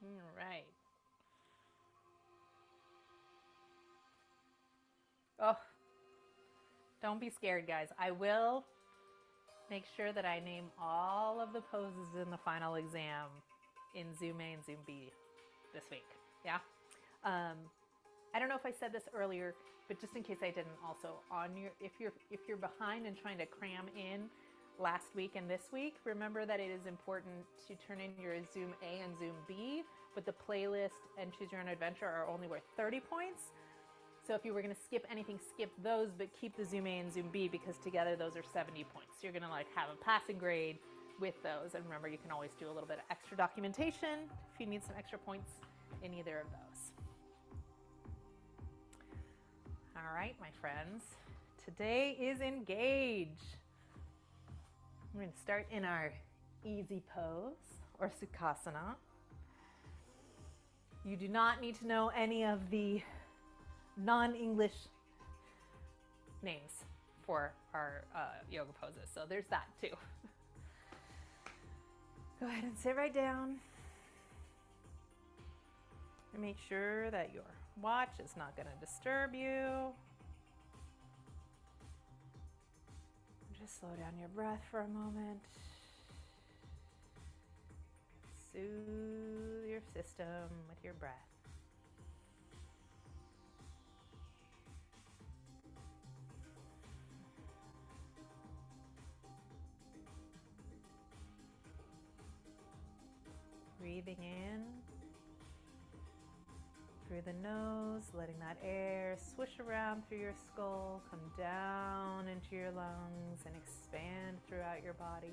All right. Oh, don't be scared, guys. I will make sure that I name all of the poses in the final exam in Zm A and Zm B this week. Yeah. I don't know if I said this earlier, but just in case I didn't, also on your if you're behind and trying to cram in last week and this week, remember that it is important to turn in your Zm A and Zm B, but the playlist and Choose Your Own Adventure are only worth 30 points. So if you were going to skip anything, skip those, but keep the Zm A and Zm B because together those are 70 points. So you're going to like have a passing grade with those. And remember, you can always do a little bit of extra documentation if you need some extra points in either of those. All right, my friends, today is engage. We're going to start in our easy pose or Sukhasana. You do not need to know any of the non-English names for our yoga poses, so there's that too. Go ahead and sit right down and make sure that your watch is not going to disturb you. Just slow down your breath for a moment. Soothe your system with your breath. Breathing in through the nose, letting that air swish around through your skull, come down into your lungs and expand throughout your body.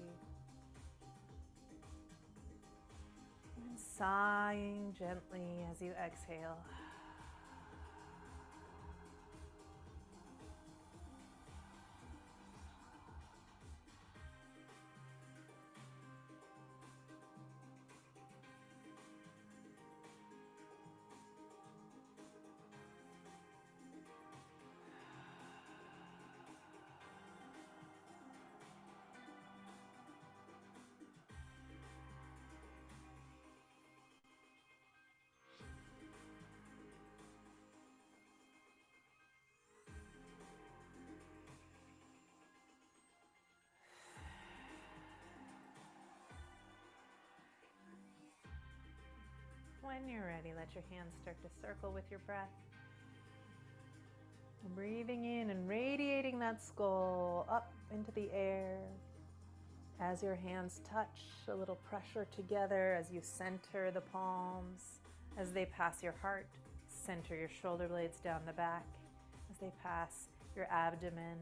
And sighing gently as you exhale. When you're ready, let your hands start to circle with your breath. Breathing in and radiating that skull up into the air. As your hands touch, a little pressure together as you center the palms. As they pass your heart, center your shoulder blades down the back. As they pass your abdomen,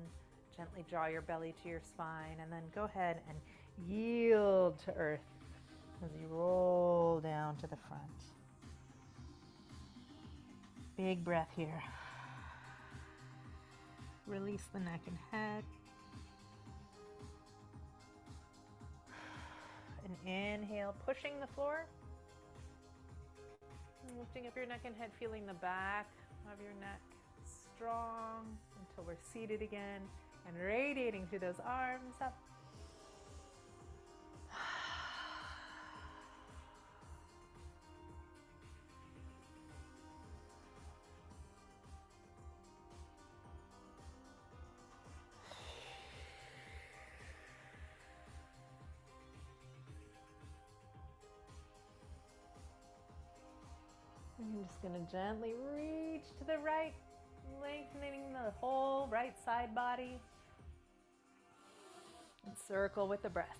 gently draw your belly to your spine, and then go ahead and yield to earth as you roll down to the front. Big breath here. Release the neck and head. And inhale, pushing the floor. And lifting up your neck and head, feeling the back of your neck strong until we're seated again. And radiating through those arms up. I'm just going to gently reach to the right, lengthening the whole right side body. And circle with the breath.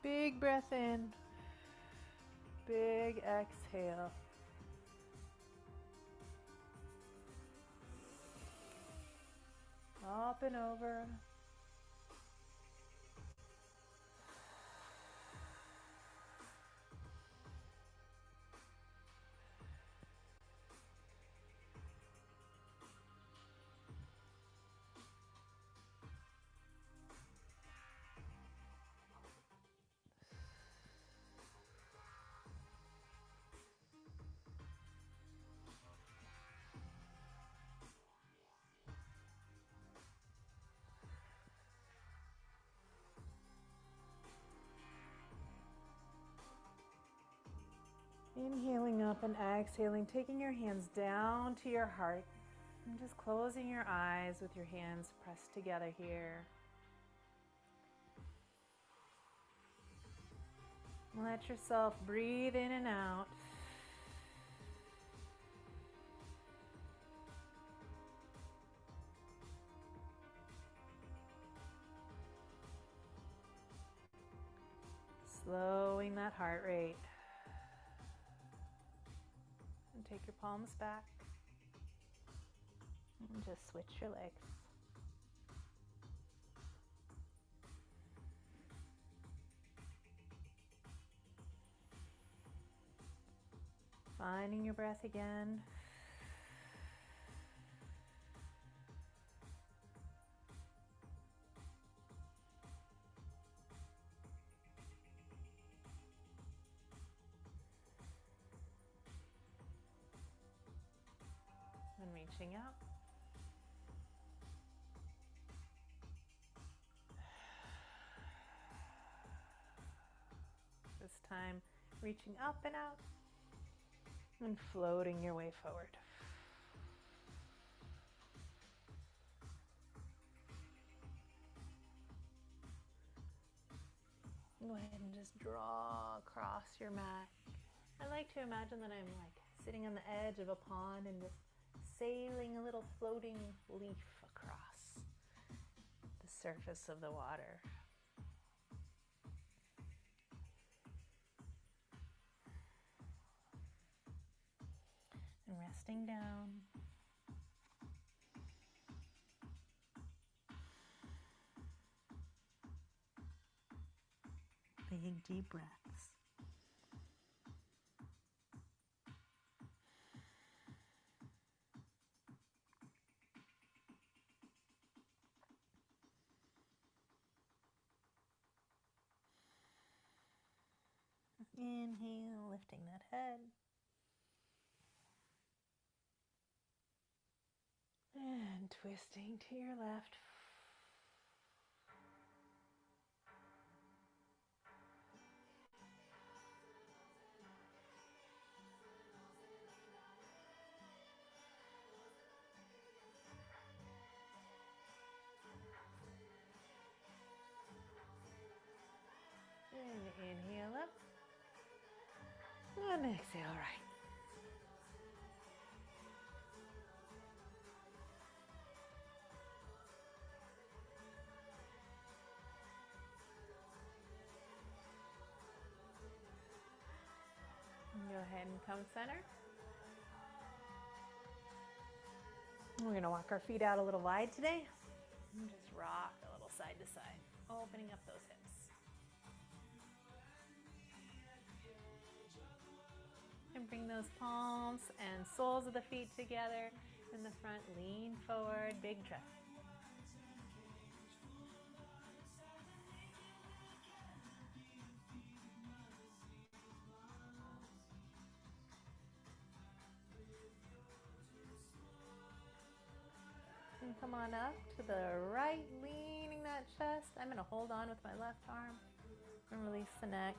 Big breath in. Big exhale. Up and over. Inhaling up and exhaling, taking your hands down to your heart and just closing your eyes with your hands pressed together here. Let yourself breathe in and out. Slowing that heart rate. And take your palms back. And just switch your legs. Finding your breath again. And reaching up. This time, reaching up and out. And floating your way forward. Go ahead and just draw across your mat. I like to imagine that I'm like sitting on the edge of a pond and just sailing a little floating leaf across the surface of the water. And resting down. Big deep breaths. Inhale, lifting that head. And twisting to your left. And inhale up. And exhale right. Go ahead and come center. We're going to walk our feet out a little wide today. And just rock a little side to side, opening up those hips. And bring those palms and soles of the feet together. In the front, lean forward, big trust. And come on up to the right, leaning that chest. I'm going to hold on with my left arm and release the neck.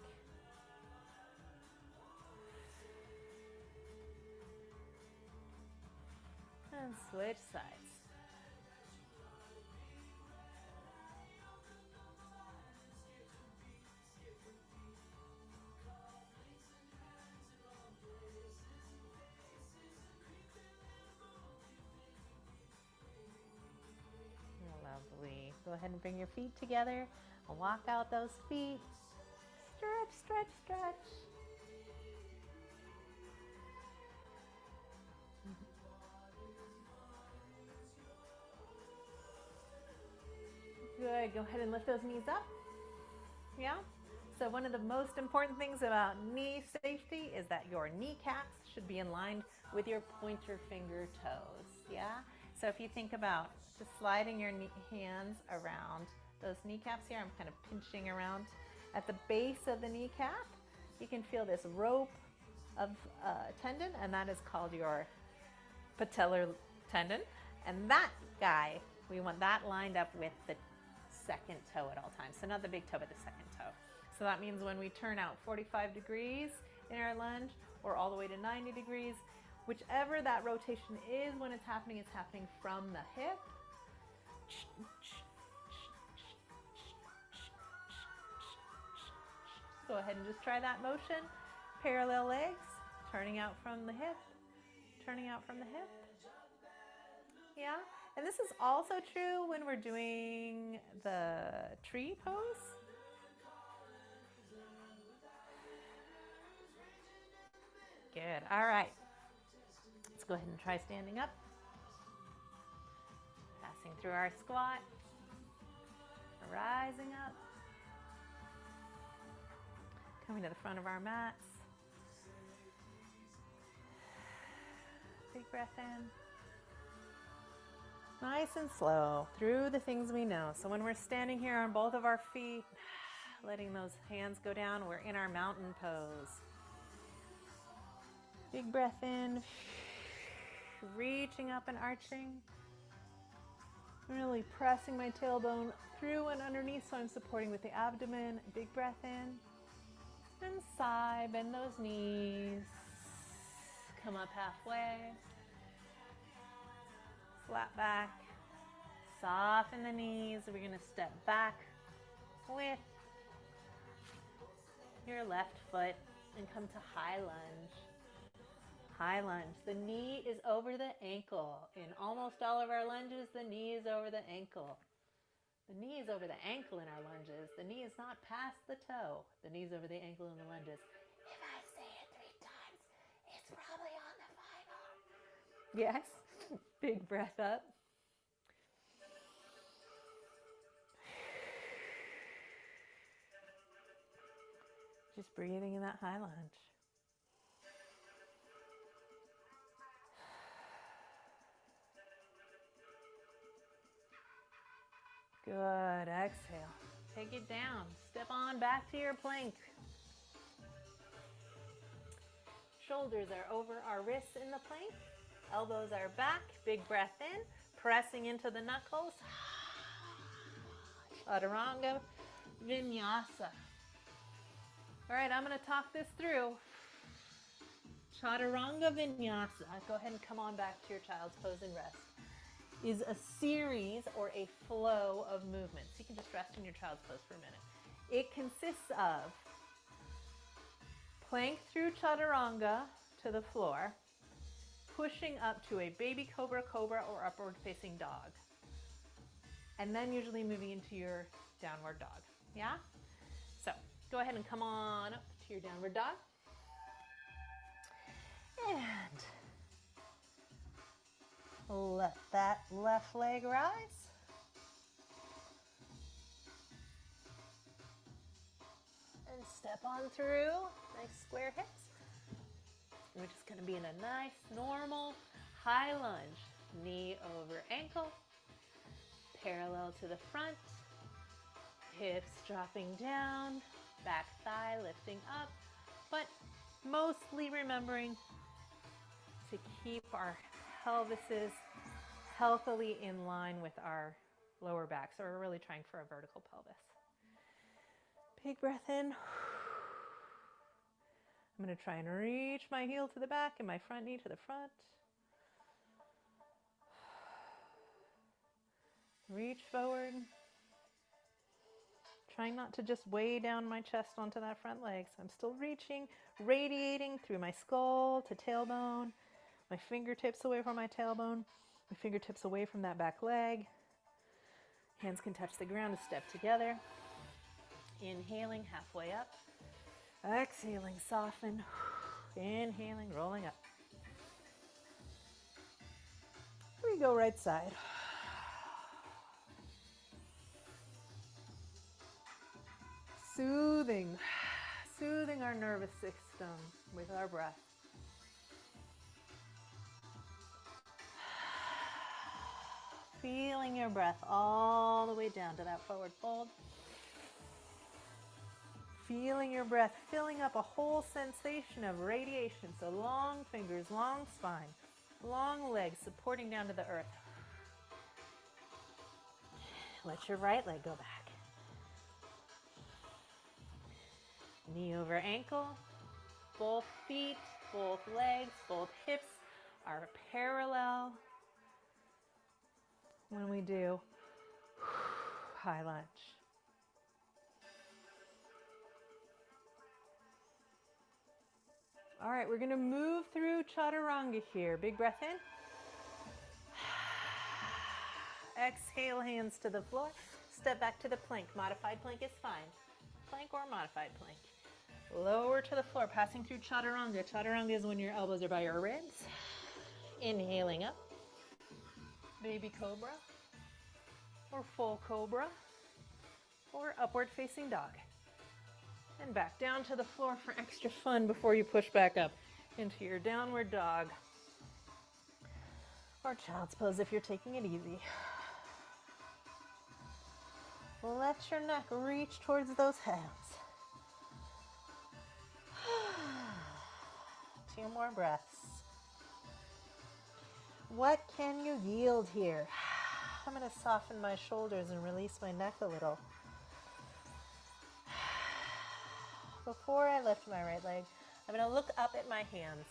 And switch sides. Lovely. Go ahead and bring your feet together and walk out those feet. Stretch, stretch, stretch. Good. Go ahead and lift those knees up. Yeah? So one of the most important things about knee safety is that your kneecaps should be in line with your pointer finger toes. Yeah? So if you think about just sliding your hands around those kneecaps here, I'm kind of pinching around at the base of the kneecap. You can feel this rope of tendon, and that is called your patellar tendon. And that guy, we want that lined up with the second toe at all times. So not the big toe, but the second toe. So that means when we turn out 45 degrees in our lunge, or all the way to 90 degrees. Whichever that rotation is when it's happening from the hip. Go ahead and just try that motion. Parallel legs, turning out from the hip, turning out from the hip. Yeah, and this is also true when we're doing the tree pose. Good, all right. Let's go ahead and try standing up. Passing through our squat, rising up. Coming to the front of our mats. Big breath in. Nice and slow through the things we know. So when we're standing here on both of our feet, letting those hands go down, we're in our mountain pose. Big breath in. Reaching up and arching. Really pressing my tailbone through and underneath so I'm supporting with the abdomen. Big breath in. And sigh, bend those knees, come up halfway, flat back, soften the knees. We're going to step back with your left foot and come to high lunge. High lunge. The knee is over the ankle. In almost all of our lunges, the knee is over the ankle. The knee is over the ankle in our lunges. The knee is not past the toe. The knee's over the ankle in the lunges. If I say it 3 times, it's probably on the final. Yes. Big breath up. Just breathing in that high lunge. Good, exhale. Take it down. Step on back to your plank. Shoulders are over our wrists in the plank. Elbows are back. Big breath in. Pressing into the knuckles. Chaturanga Vinyasa. All right, I'm going to talk this through. Chaturanga Vinyasa. Go ahead and come on back to your child's pose and rest. Is a series or a flow of movements. You can just rest in your child's pose for a minute. It consists of plank through chaturanga to the floor, pushing up to a baby cobra, cobra, or upward facing dog, and then usually moving into your downward dog. Yeah? So go ahead and come on up to your downward dog. And let that left leg rise. And step on through. Nice square hips. We're just going to be in a nice, normal, high lunge. Knee over ankle. Parallel to the front. Hips dropping down. Back thigh lifting up. But mostly remembering to keep our pelvises healthily in line with our lower back. So we're really trying for a vertical pelvis. Big breath in. I'm going to try and reach my heel to the back and my front knee to the front. Reach forward. Trying not to just weigh down my chest onto that front leg. So I'm still reaching, radiating through my skull to tailbone. My fingertips away from my tailbone. My fingertips away from that back leg. Hands can touch the ground to step together. Inhaling, halfway up. Exhaling, soften. Inhaling, rolling up. Here we go, right side. Soothing our nervous system with our breath. Feeling your breath all the way down to that forward fold. Feeling your breath filling up a whole sensation of radiation. So long fingers, long spine, long legs supporting down to the earth. Let your right leg go back. Knee over ankle, both feet both legs, both hips are parallel when we do high lunge. All right, we're gonna move through chaturanga here. Big breath in. Exhale, hands to the floor. Step back to the plank. Modified plank is fine. Plank or modified plank. Lower to the floor, passing through chaturanga. Chaturanga is when your elbows are by your ribs. Inhaling up. Baby cobra, or full cobra, or upward facing dog. And back down to the floor for extra fun before you push back up into your downward dog. Or child's pose if you're taking it easy. Let your neck reach towards those hands. 2 more breaths. What can you yield here? I'm going to soften my shoulders and release my neck a little. Before I lift my right leg, I'm going to look up at my hands.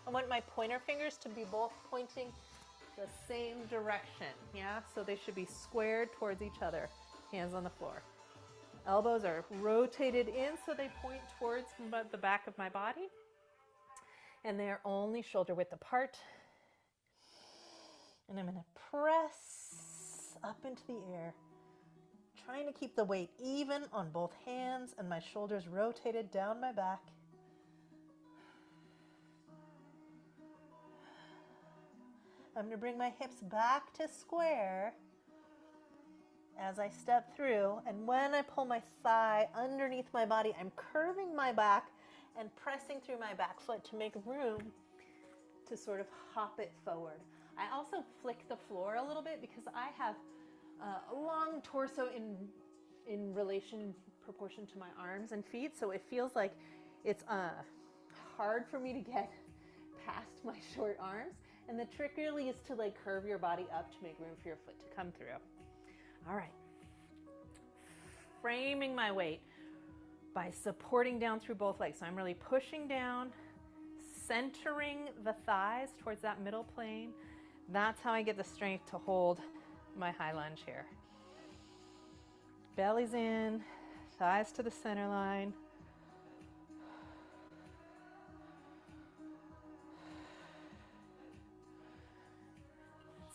I want my pointer fingers to be both pointing the same direction, yeah? So they should be squared towards each other, hands on the floor. Elbows are rotated in so they point towards the back of my body. And they're only shoulder width apart. And I'm going to press up into the air, trying to keep the weight even on both hands and my shoulders rotated down my back. I'm going to bring my hips back to square as I step through, and when I pull my thigh underneath my body, I'm curving my back and pressing through my back foot to make room to sort of hop it forward. I also flick the floor a little bit because I have a long torso in proportion to my arms and feet, so it feels like it's hard for me to get past my short arms. And the trick really is to like curve your body up to make room for your foot to come through. All right. Framing my weight by supporting down through both legs. So I'm really pushing down, centering the thighs towards that middle plane. That's how I get the strength to hold my high lunge here. Belly's in, thighs to the center line.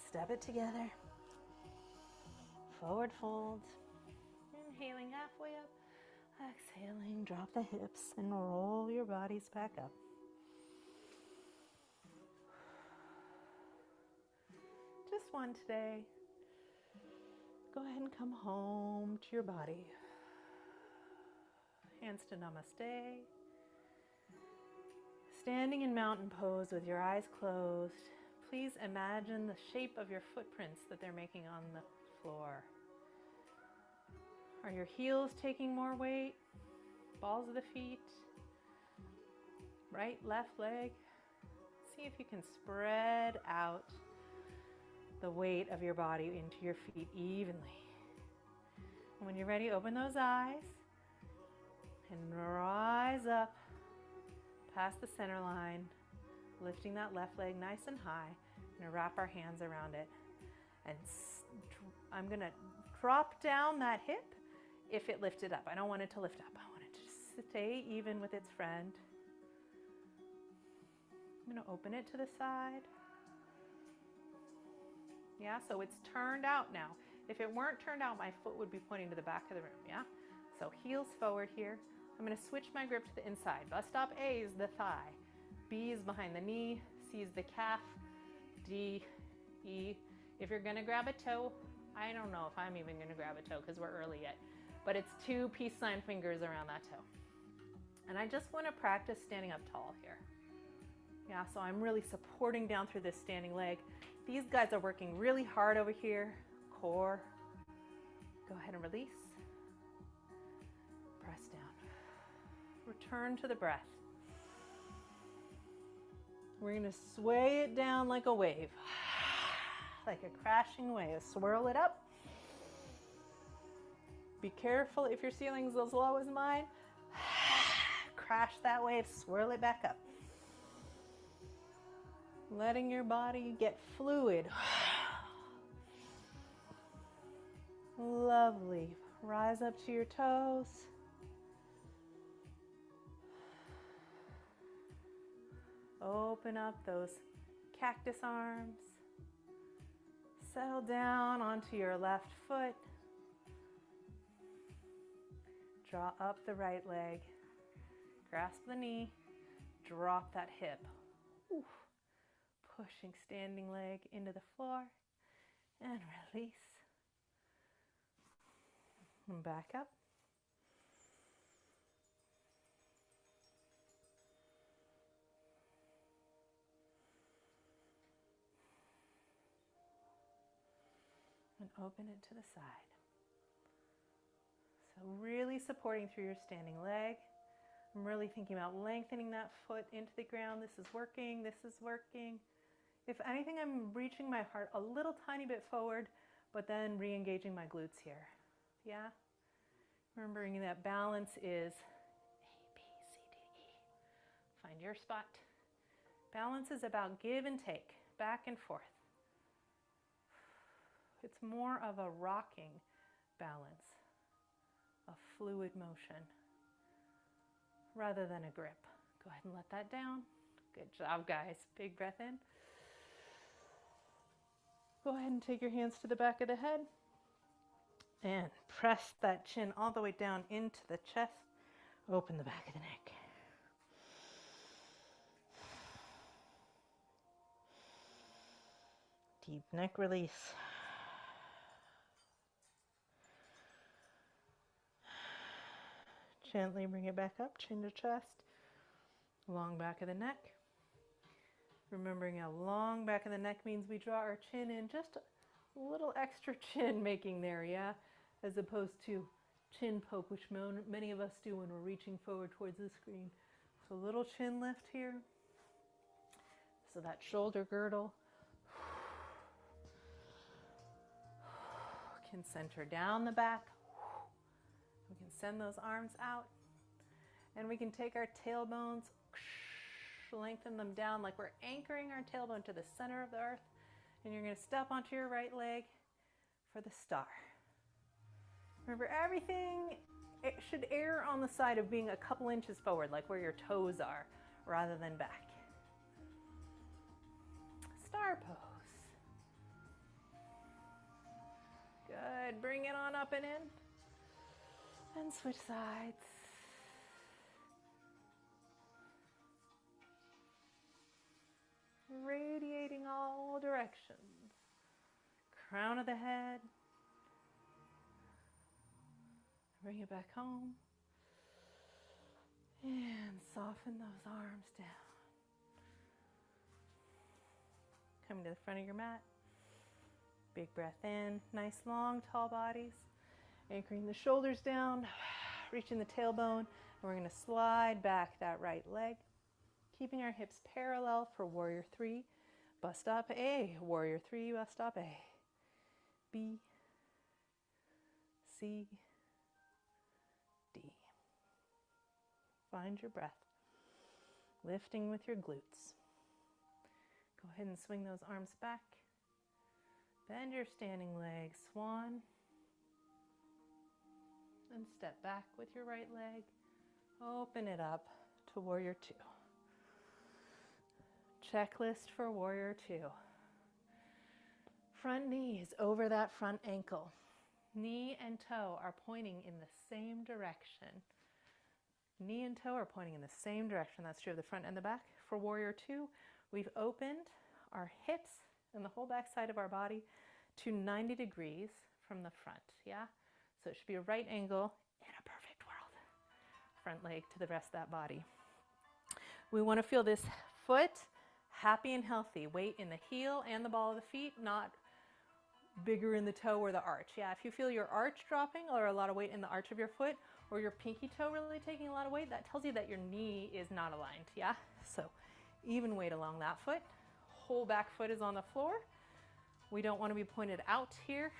Step it together. Forward fold. Inhaling halfway up. Exhaling, drop the hips and roll your bodies back up. Just one today. Go ahead and come home to your body. Hands to namaste. Standing in mountain pose with your eyes closed. Please imagine the shape of your footprints that they're making on the floor. Are your heels taking more weight? Balls of the feet? Right, left leg? See if you can spread out the weight of your body into your feet evenly. And when you're ready, open those eyes and rise up past the center line, lifting that left leg nice and high. I'm gonna wrap our hands around it. And I'm gonna drop down that hip if it lifted up. I don't want it to lift up. I want it to stay even with its friend. I'm gonna open it to the side. Yeah, so it's turned out now. If it weren't turned out, my foot would be pointing to the back of the room, yeah? So heels forward here. I'm gonna switch my grip to the inside. Bus stop A is the thigh. B is behind the knee. C is the calf. D, E. If you're gonna grab a toe, I don't know if I'm even gonna grab a toe because we're early yet, but it's 2 peace sign fingers around that toe. And I just wanna practice standing up tall here. Yeah, so I'm really supporting down through this standing leg. These guys are working really hard over here. Core. Go ahead and release. Press down. Return to the breath. We're going to sway it down like a wave. Like a crashing wave. Swirl it up. Be careful if your ceiling's as low as mine. Crash that wave, swirl it back up. letting your body get fluid. Lovely. Rise up to your toes. Open up those cactus arms. Settle down onto your left foot. Draw up the right leg. Grasp the knee. Drop that hip. Ooh. Pushing standing leg into the floor. And release. And back up. And open it to the side. So really supporting through your standing leg. I'm really thinking about lengthening that foot into the ground. This is working, this is working. If anything, I'm reaching my heart a little tiny bit forward, but then re-engaging my glutes here. Yeah? Remembering that balance is A, B, C, D, E. Find your spot. Balance is about give and take, back and forth. It's more of a rocking balance, a fluid motion, rather than a grip. Go ahead and let that down. Good job, guys. Big breath in. Go ahead and take your hands to the back of the head and press that chin all the way down into the chest. Open the back of the neck. Deep neck release. Gently bring it back up, chin to chest. Long back of the neck. Remembering a long back of the neck means we draw our chin in, just a little extra chin making there, yeah? As opposed to chin poke, which many of us do when we're reaching forward towards the screen. So a little chin lift here. So that shoulder girdle can center down the back. We can send those arms out, and we can take our tailbones, lengthen them down like we're anchoring our tailbone to the center of the earth, and you're going to step onto your right leg for the star. Remember, everything it should err on the side of being a couple inches forward, like where your toes are, rather than back. Star pose. Good. Bring it on up and in. And switch sides. Radiating all directions. Crown of the head. Bring it back home. And soften those arms down. Coming to the front of your mat. Big breath in. Nice, long, tall bodies. Anchoring the shoulders down, reaching the tailbone, and we're going to slide back that right leg, keeping our hips parallel for warrior 3, bust up A, warrior 3, bust up A, B, C, D. Find your breath, lifting with your glutes. Go ahead and swing those arms back, bend your standing leg, swan, and step back with your right leg. Open it up to warrior 2. Checklist for warrior 2. Front knee is over that front ankle. Knee and toe are pointing in the same direction. Knee and toe are pointing in the same direction. That's true of the front and the back. For warrior 2, we've opened our hips and the whole back side of our body to 90 degrees from the front, yeah? So it should be a right angle in a perfect world. Front leg to the rest of that body. We want to feel this foot happy and healthy. Weight in the heel and the ball of the feet, not bigger in the toe or the arch. Yeah, if you feel your arch dropping or a lot of weight in the arch of your foot or your pinky toe really taking a lot of weight, that tells you that your knee is not aligned, yeah? So even weight along that foot. Whole back foot is on the floor. We don't want to be pointed out here.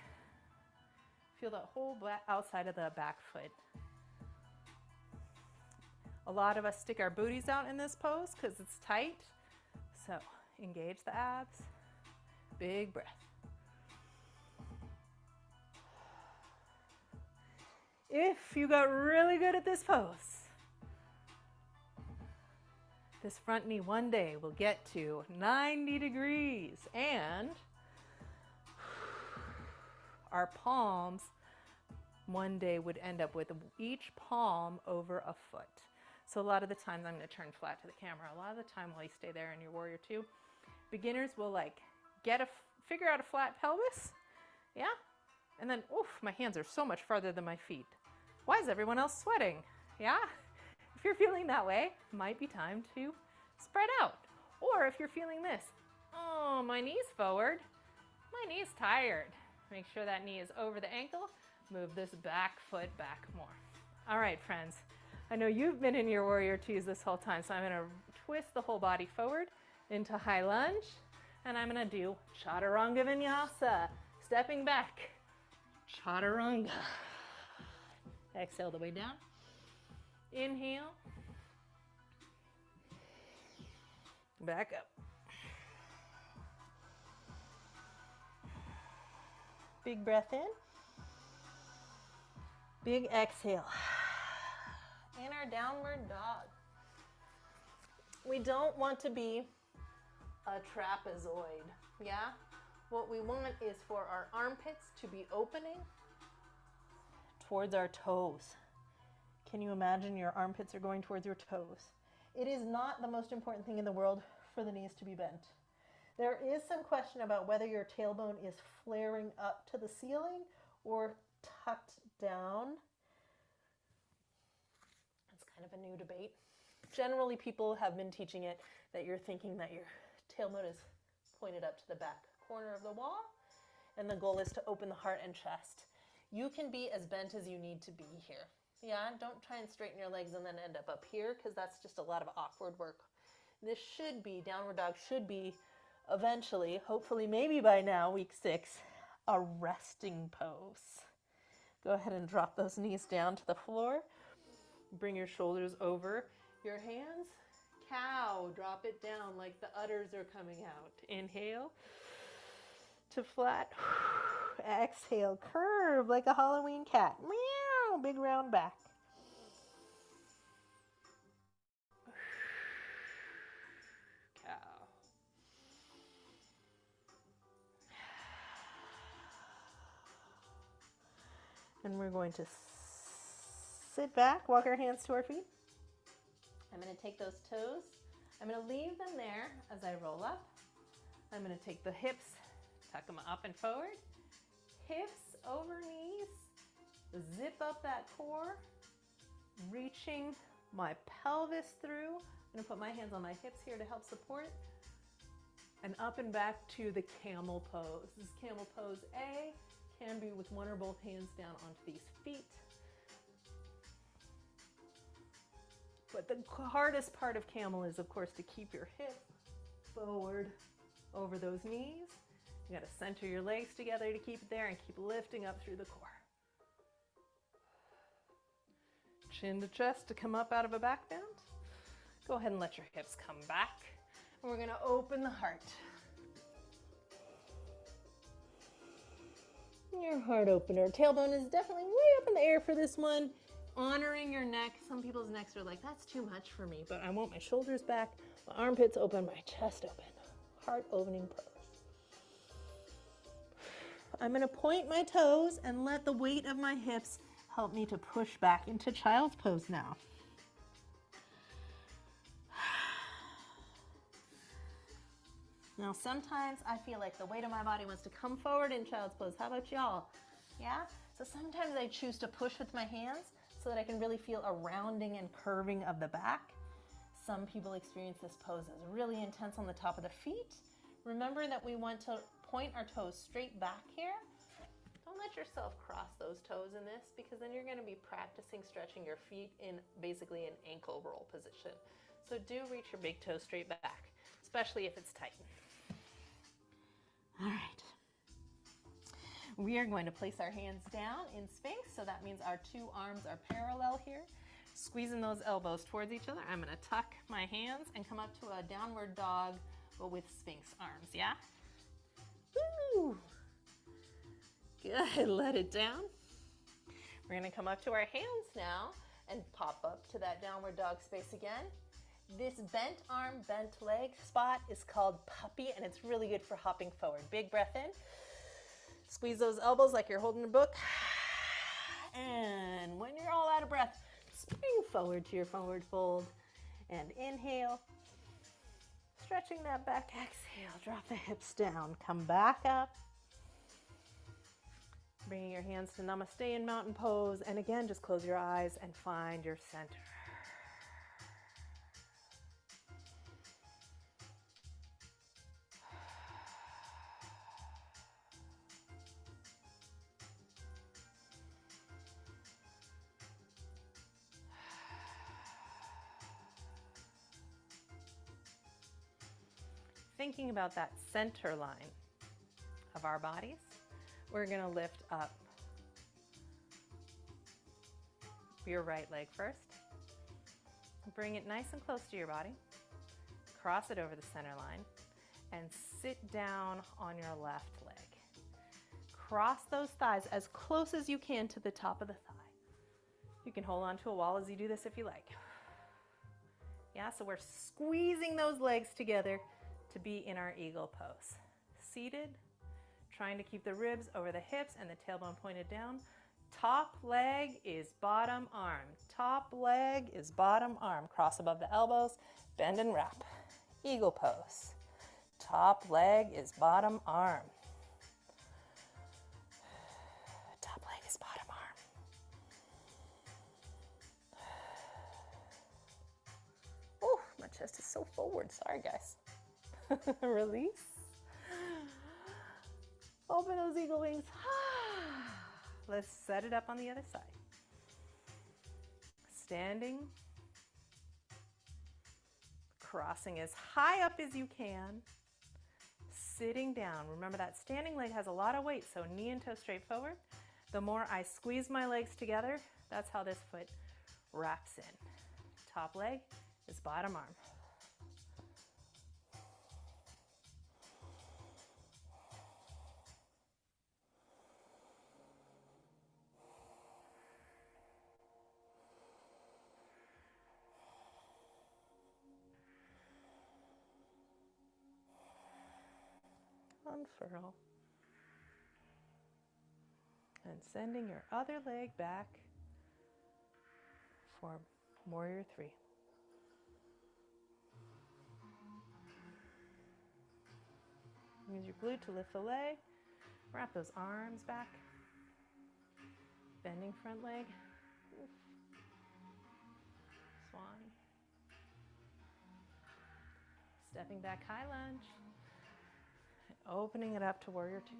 Feel that whole outside of the back foot. A lot of us stick our booties out in this pose because it's tight. So Engage the abs. Big breath. If you got really good at this pose, this front knee one day will get to 90 degrees and our palms one day would end up with each palm over a foot. So a lot of the times, I'm going to turn flat to the camera. A lot of the time while you stay there in your warrior two, beginners will like figure out a flat pelvis, yeah? And then, oof, my hands are so much farther than my feet. Why is everyone else sweating? Yeah? If you're feeling that way, it might be time to spread out. Or if you're feeling this, oh, my knee's forward, my knee's tired. Make sure that knee is over the ankle. Move this back foot back more. All right, friends. I know you've been in your warrior twos this whole time, so I'm going to twist the whole body forward into high lunge, and I'm going to do chaturanga vinyasa, stepping back, chaturanga. Exhale the way down. Inhale. Back up. Big breath in. Big exhale. In our downward dog. We don't want to be a trapezoid, yeah? What we want is for our armpits to be opening towards our toes. Can you imagine your armpits are going towards your toes? It is not the most important thing in the world for the knees to be bent. There is some question about whether your tailbone is flaring up to the ceiling or tucked down. It's kind of a new debate. Generally, people have been teaching it that you're thinking that your tailbone is pointed up to the back corner of the wall, and the goal is to open the heart and chest. You can be as bent as you need to be here. Yeah, don't try and straighten your legs and then end up here, because that's just a lot of awkward work. This should be, downward dog should be eventually, hopefully maybe by now, week 6, a resting pose. Go ahead and drop those knees down to the floor. Bring your shoulders over your hands. Cow, drop it down like the udders are coming out. Inhale to flat. Exhale, curve like a Halloween cat. Meow, big round back. Cow. And we're going to sit back, walk our hands to our feet. I'm going to take those toes. I'm going to leave them there as I roll up. I'm going to take the hips, tuck them up and forward. Hips over knees. Zip up that core. Reaching my pelvis through. I'm going to put my hands on my hips here to help support. And up and back to the camel pose. This is camel pose A. Can be with one or both hands down onto these feet. But the hardest part of camel is, of course, to keep your hip forward over those knees. You got to center your legs together to keep it there and keep lifting up through the core. Chin to chest to come up out of a back bend. Go ahead and let your hips come back. And we're going to open the heart. Your heart opener. Tailbone is definitely way up in the air for this one. Honoring your neck. Some people's necks are like, that's too much for me, but I want my shoulders back, my armpits open, my chest open. Heart opening pose. I'm going to point my toes and let the weight of my hips help me to push back into child's pose now. Now sometimes I feel like the weight of my body wants to come forward in child's pose. How about y'all? Yeah? So sometimes I choose to push with my hands so that I can really feel a rounding and curving of the back. Some people experience this pose as really intense on the top of the feet. Remember that we want to point our toes straight back here. Don't let yourself cross those toes in this, because then you're going to be practicing stretching your feet in basically an ankle roll position. So do reach your big toe straight back, especially if it's tight. All right. We are going to place our hands down in Sphinx, so that means our two arms are parallel here. Squeezing those elbows towards each other. I'm going to tuck my hands and come up to a downward dog but with Sphinx arms, yeah? Woo! Good, let it down. We're gonna come up to our hands now and pop up to that downward dog space again. This bent arm, bent leg spot is called puppy, and it's really good for hopping forward. Big breath in. Squeeze those elbows like you're holding a book. And when you're all out of breath, spring forward to your forward fold. And inhale. Stretching that back, exhale. Drop the hips down. Come back up. Bringing your hands to Namaste in mountain pose. And again, just close your eyes and find your center. Thinking about that center line of our bodies, we're going to lift up your right leg first. Bring it nice and close to your body. Cross it over the center line and sit down on your left leg. Cross those thighs as close as you can to the top of the thigh. You can hold on to a wall as you do this if you like. Yeah, so we're squeezing those legs together to be in our eagle pose. Seated, trying to keep the ribs over the hips and the tailbone pointed down. Top leg is bottom arm. Top leg is bottom arm. Cross above the elbows, bend and wrap. Eagle pose. Top leg is bottom arm. Top leg is bottom arm. Oh, my chest is so forward. Sorry, guys. Release. Open those eagle wings. Let's set it up on the other side. Standing. Crossing as high up as you can. Sitting down. Remember that standing leg has a lot of weight, so knee and toe straight forward. The more I squeeze my legs together, that's how this foot wraps in. Top leg is bottom arm. Unfurl. And sending your other leg back for warrior three. Use your glute to lift the leg. Wrap those arms back. Bending front leg. Oof. Swan. Stepping back, high lunge. Opening it up to warrior two.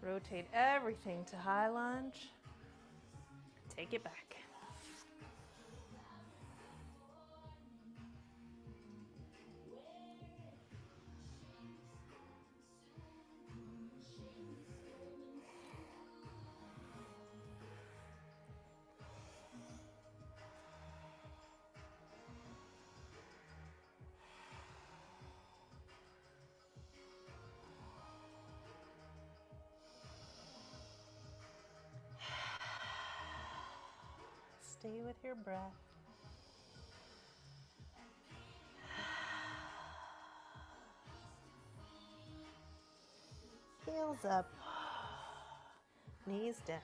Rotate everything to high lunge. Take it back. Stay with your breath. Feel Heels up. Knees down.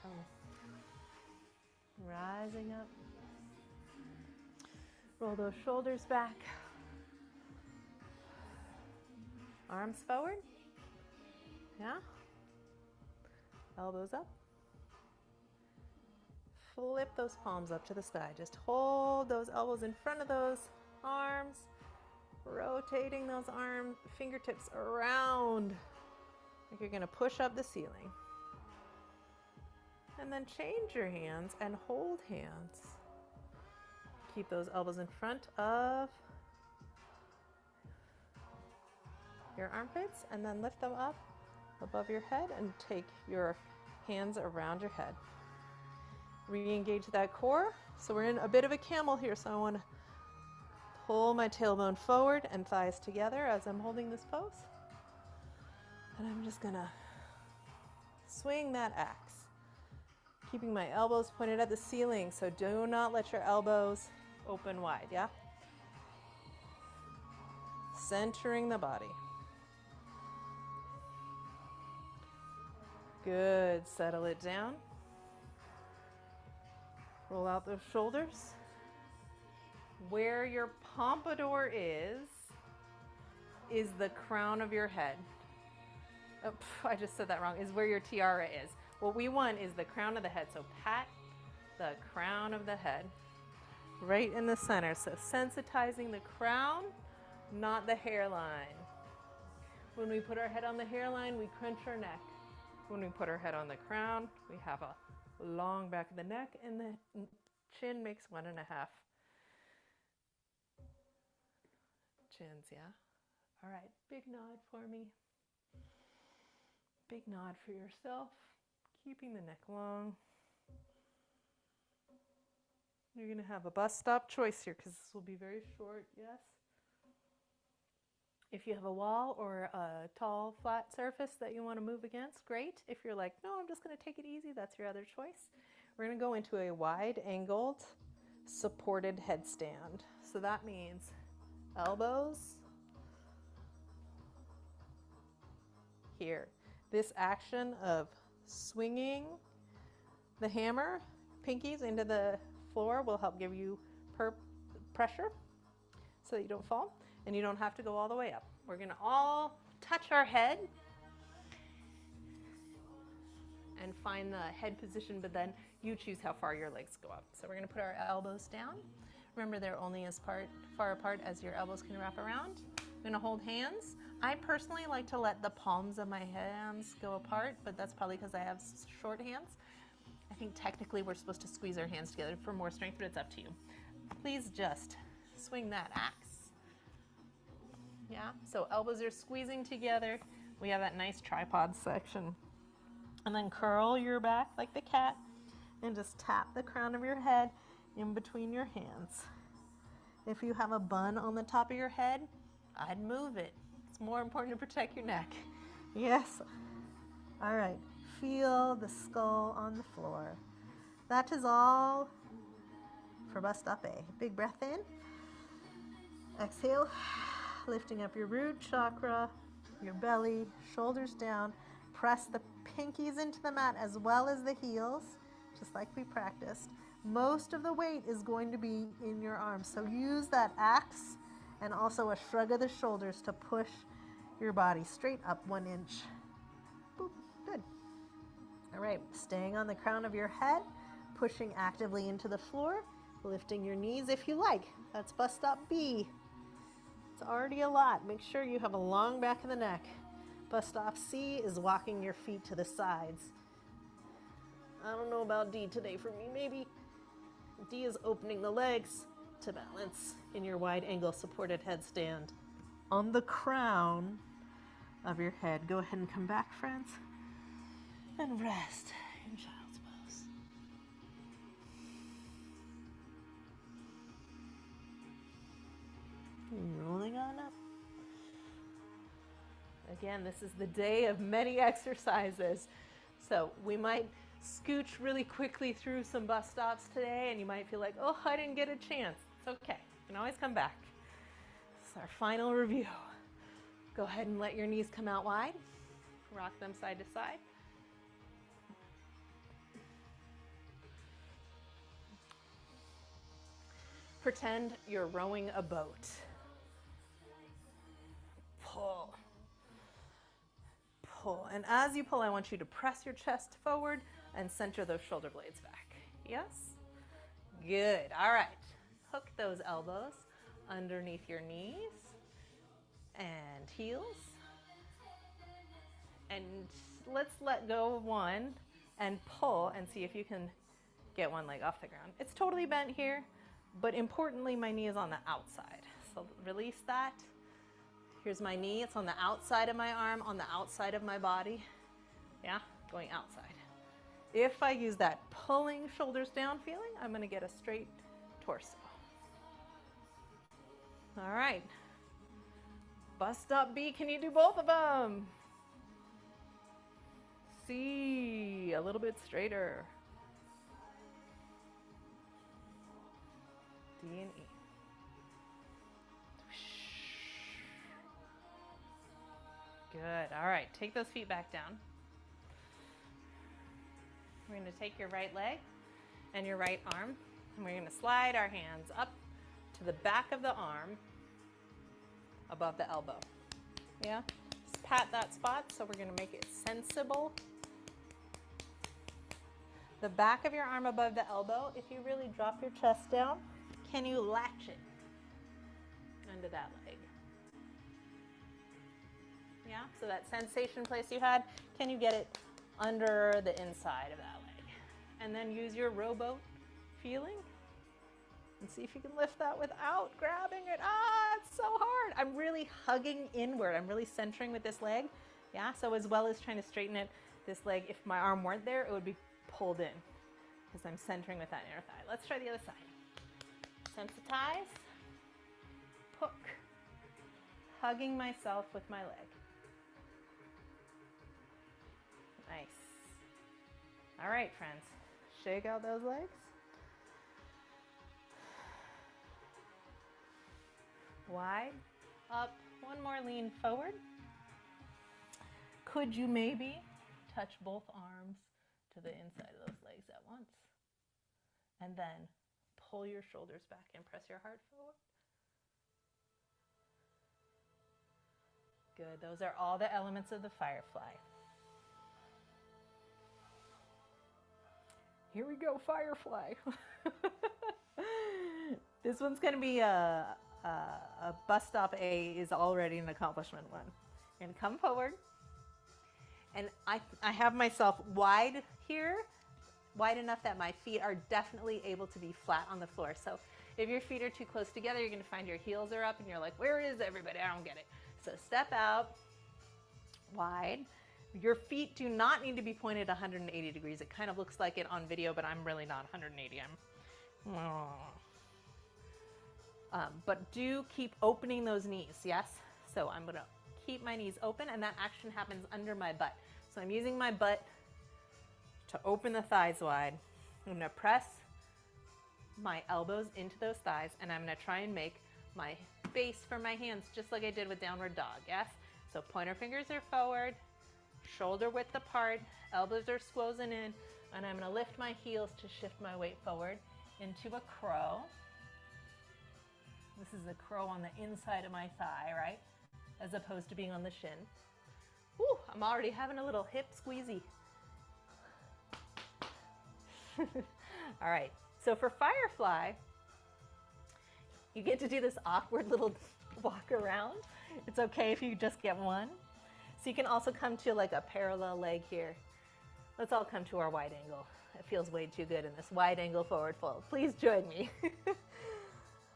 Rising up. Roll those shoulders back. Arms forward. Yeah. Elbows up. Flip those palms up to the sky. Just hold those elbows in front of those arms. Rotating those fingertips around like you're going to push up the ceiling. And then change your hands and hold hands. Keep those elbows in front of your armpits and then lift them up above your head and take your hands around your head. Re-engage that core. So we're in a bit of a camel here, so I want to pull my tailbone forward and thighs together as I'm holding this pose. And I'm just going to swing that axe, keeping my elbows pointed at the ceiling, so do not let your elbows open wide, yeah? Centering the body. Good, settle it down. Roll out those shoulders. Where your pompadour is the crown of your head. Oh, I just said that wrong, is where your tiara is. What we want is the crown of the head, so pat the crown of the head right in the center. So sensitizing the crown, not the hairline. When we put our head on the hairline, we crunch our neck. When we put our head on the crown, we have a long back of the neck, and the chin makes 1.5 chins, yeah? All right, big nod for me. Big nod for yourself, keeping the neck long. You're going to have a bus stop choice here because this will be very short, yes? If you have a wall or a tall, flat surface that you want to move against, great. If you're like, no, I'm just going to take it easy, that's your other choice. We're going to go into a wide-angled, supported headstand. So that means elbows here. This action of swinging the hammer, pinkies into the floor will help give you pressure so that you don't fall. And you don't have to go all the way up. We're going to all touch our head and find the head position, but then you choose how far your legs go up. So we're going to put our elbows down. Remember, they're only as far apart as your elbows can wrap around. I'm going to hold hands. I personally like to let the palms of my hands go apart, but that's probably because I have short hands. I think technically we're supposed to squeeze our hands together for more strength, but it's up to you. Please just swing that axe. Yeah, so elbows are squeezing together. We have that nice tripod section. And then curl your back like the cat and just tap the crown of your head in between your hands. If you have a bun on the top of your head, I'd move it. It's more important to protect your neck. Yes. All right, feel the skull on the floor. That is all for bust up A. Big breath in. Exhale. Lifting up your root chakra, your belly, shoulders down. Press the pinkies into the mat as well as the heels, just like we practiced. Most of the weight is going to be in your arms, so use that axe and also a shrug of the shoulders to push your body straight up 1 inch. Boop, good. All right, staying on the crown of your head, pushing actively into the floor, lifting your knees if you like. That's bust up B. It's already a lot. Make sure you have a long back of the neck. Bust off C is walking your feet to the sides. I don't know about D today for me. Maybe D is opening the legs to balance in your wide angle supported headstand. On the crown of your head, go ahead and come back, friends, and rest in child's pose. Rolling on up. Again, this is the day of many exercises. So we might scooch really quickly through some bus stops today, and you might feel like, oh, I didn't get a chance. It's okay. You can always come back. This is our final review. Go ahead and let your knees come out wide. Rock them side to side. Pretend you're rowing a boat. Pull. Pull. And as you pull, I want you to press your chest forward and center those shoulder blades back. Yes? Good. All right. Hook those elbows underneath your knees and heels. And let's let go of one and pull and see if you can get one leg off the ground. It's totally bent here, but importantly, my knee is on the outside. So release that. Here's my knee. It's on the outside of my arm, on the outside of my body. Yeah, going outside. If I use that pulling shoulders down feeling, I'm going to get a straight torso. All right. Bust up B. Can you do both of them? C. A little bit straighter. D and E. Good. All right. Take those feet back down. We're going to take your right leg and your right arm, and we're going to slide our hands up to the back of the arm above the elbow. Yeah? Just pat that spot, so we're going to make it sensible. The back of your arm above the elbow, if you really drop your chest down, can you latch it under that leg? Yeah, so that sensation place you had, can you get it under the inside of that leg? And then use your rowboat feeling and see if you can lift that without grabbing it. Ah, it's so hard. I'm really hugging inward. I'm really centering with this leg. Yeah, so as well as trying to straighten it, this leg, if my arm weren't there, it would be pulled in because I'm centering with that inner thigh. Let's try the other side. Sensitize, hook, hugging myself with my leg. Nice. All right, friends, shake out those legs. Wide, up, one more lean forward. Could you maybe touch both arms to the inside of those legs at once? And then pull your shoulders back and press your heart forward. Good, those are all the elements of the firefly. Here we go, firefly. This one's gonna be a bust up A is already an accomplishment one. You're gonna come forward. And I have myself wide here, wide enough that my feet are definitely able to be flat on the floor. So if your feet are too close together, you're gonna find your heels are up and you're like, where is everybody? I don't get it. So step out, wide. Your feet do not need to be pointed 180 degrees. It kind of looks like it on video, but I'm really not 180. But do keep opening those knees, yes? So I'm gonna keep my knees open, and that action happens under my butt. So I'm using my butt to open the thighs wide. I'm gonna press my elbows into those thighs, and I'm gonna try and make my base for my hands just like I did with downward dog, yes? So pointer fingers are forward, shoulder width apart, elbows are squozen in, and I'm gonna lift my heels to shift my weight forward into a crow. This is a crow on the inside of my thigh, right? As opposed to being on the shin. Whew, I'm already having a little hip squeezy. All right, so for firefly, you get to do this awkward little walk around. It's okay if you just get one. So you can also come to like a parallel leg here. Let's all come to our wide angle. It feels way too good in this wide angle forward fold. Please join me.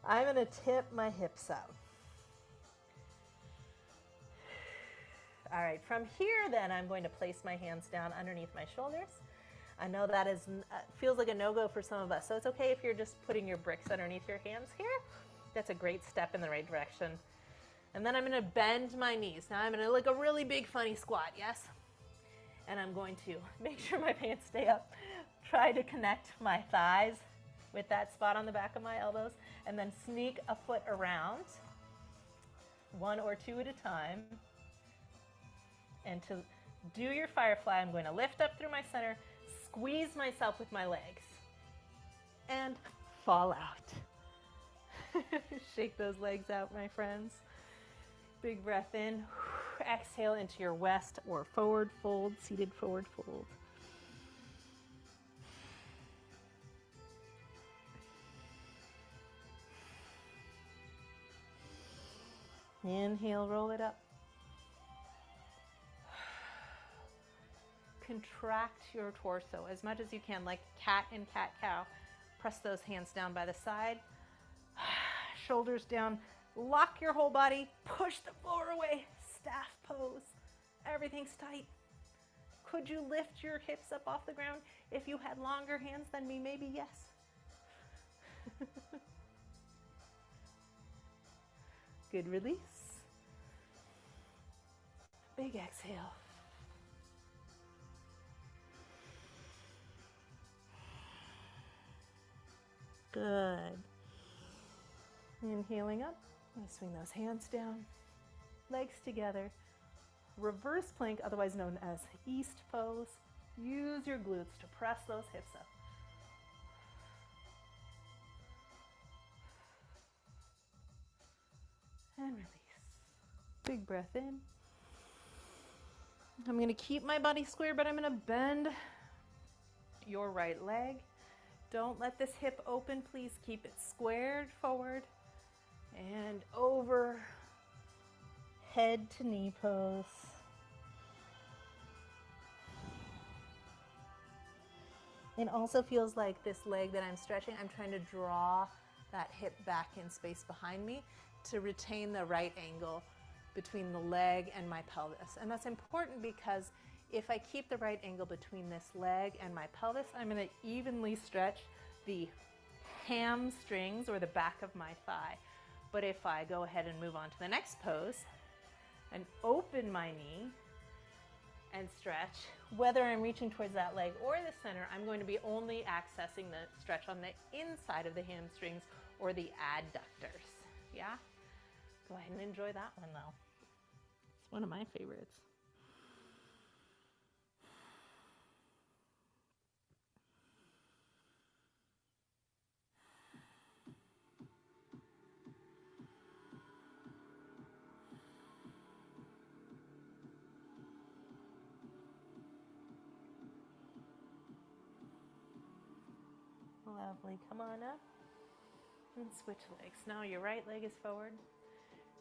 I'm gonna tip my hips out. All right, from here then I'm going to place my hands down underneath my shoulders. I know that is feels like a no-go for some of us, so it's okay if you're just putting your bricks underneath your hands here. That's a great step in the right direction. And then I'm gonna bend my knees. Now I'm gonna like a really big funny squat, yes? And I'm going to make sure my pants stay up. Try to connect my thighs with that spot on the back of my elbows, and then sneak a foot around, one or two at a time, and to Do your firefly. I'm going to lift up through my center, squeeze myself with my legs, and fall out. Shake those legs out, my friends. Big breath in. Exhale into your west or forward fold, seated forward fold. Inhale, roll it up. Contract your torso as much as you can, like cat and cat-cow. Press those hands down by the side. Shoulders down. Lock your whole body. Push the floor away. Staff pose. Everything's tight. Could you lift your hips up off the ground? If you had longer hands than me, maybe yes. Good release. Big exhale. Good. Inhaling up. Swing those hands down. Legs together. Reverse plank, otherwise known as east pose. Use your glutes to press those hips up. And release. Big breath in. I'm going to keep my body square, but I'm going to bend your right leg. Don't let this hip open. Please keep it squared forward and over. Head to knee pose. It also feels like this leg that I'm stretching, I'm trying to draw that hip back in space behind me to retain the right angle between the leg and my pelvis. And that's important because if I keep the right angle between this leg and my pelvis, I'm going to evenly stretch the hamstrings or the back of my thigh. But if I go ahead and move on to the next pose and open my knee and stretch, whether I'm reaching towards that leg or the center, I'm going to be only accessing the stretch on the inside of the hamstrings or the adductors. Yeah? Go ahead and enjoy that one though. It's one of my favorites. Lovely. Come on up and switch legs. Now your right leg is forward.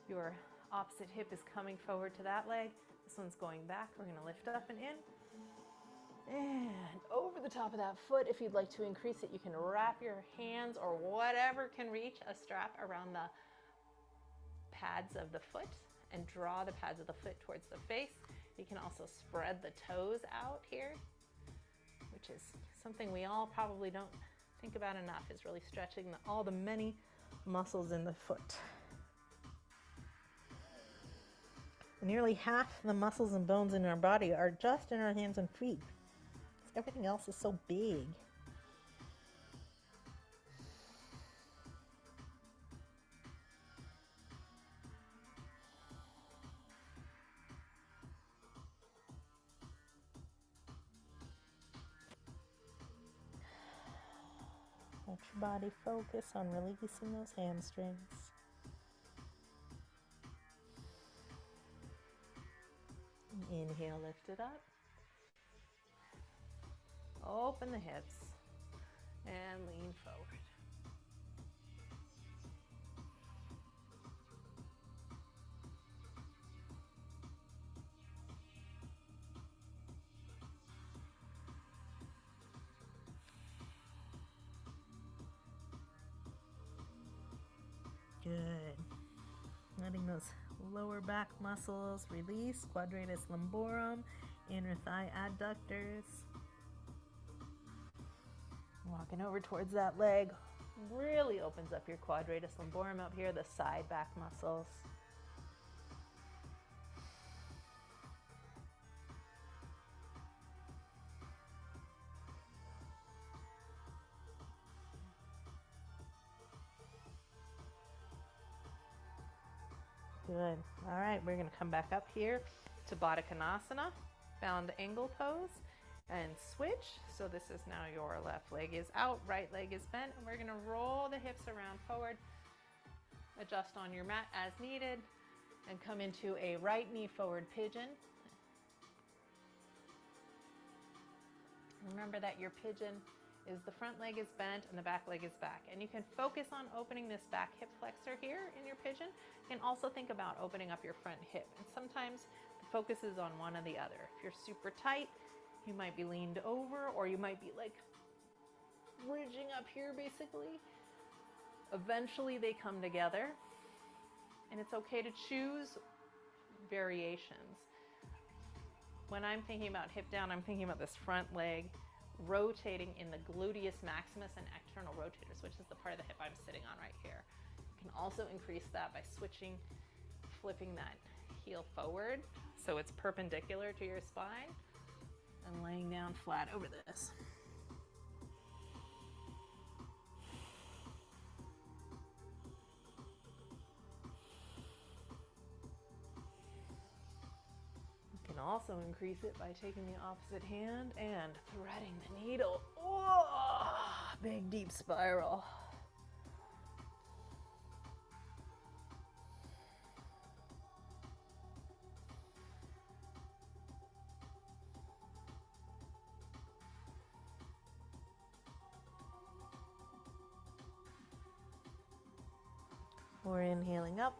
Your opposite hip is coming forward to that leg. This one's going back. We're going to lift up and in. And over the top of that foot, if you'd like to increase it, you can wrap your hands or whatever can reach a strap around the pads of the foot and draw the pads of the foot towards the face. You can also spread the toes out here, which is something we all probably don't think about enough, is really stretching all the many muscles in the foot. Nearly half the muscles and bones in our body are just in our hands and feet. Everything else is so big. Let your body focus on releasing those hamstrings. Inhale, lift it up. Open the hips and lean forward. Good. Letting those lower back muscles release, quadratus lumborum, inner thigh adductors. Walking over towards that leg really opens up your quadratus lumborum up here, the side back muscles. Good. All right, we're going to come back up here to Baddha Konasana, found angle pose and switch. So this is now your left leg is out, right leg is bent, and we're gonna roll the hips around forward, adjust on your mat as needed, and come into a right knee forward pigeon. Remember that your pigeon is the front leg is bent and the back leg is back. And you can focus on opening this back hip flexor here in your pigeon. You can also think about opening up your front hip. And sometimes the focus is on one or the other. If you're super tight, you might be leaned over, or you might be like bridging up here basically. Eventually they come together, and it's okay to choose variations. When I'm thinking about hip down, I'm thinking about this front leg rotating in the gluteus maximus and external rotators, which is the part of the hip I'm sitting on right here. You can also increase that by switching, flipping that heel forward so it's perpendicular to your spine and laying down flat over this. You can also increase it by taking the opposite hand and threading the needle. Oh, big deep spiral. We're inhaling up.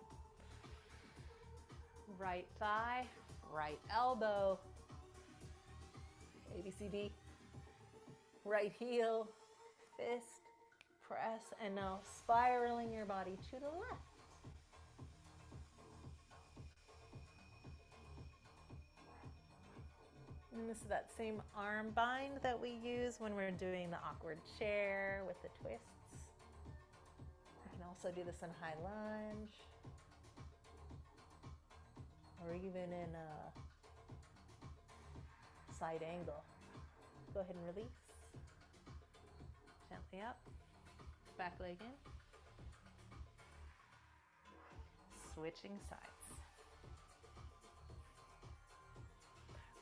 Right thigh, right elbow, ABCD, right heel, fist, press, and now spiraling your body to the left. And this is that same arm bind that we use when we're doing the awkward chair with the twists. You can also do this in high lunge, or even in a side angle. Go ahead and release. Gently up, back leg in. Switching sides.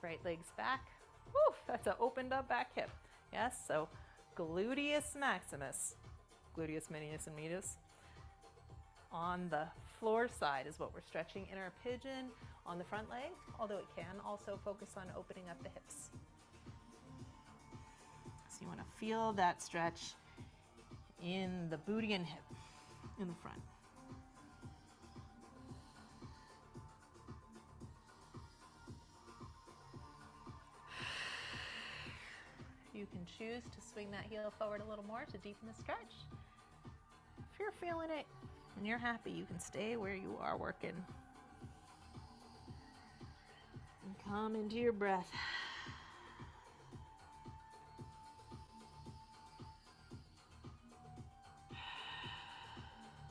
Right leg's back. Woo, that's an opened up back hip. Yes, so gluteus maximus, gluteus minimus and medius on the floor side is what we're stretching in our pigeon on the front leg, although it can also focus on opening up the hips. So you want to feel that stretch in the booty and hip in the front. You can choose to swing that heel forward a little more to deepen the stretch. If you're feeling it and you're happy, you can stay where you are working. And come into your breath.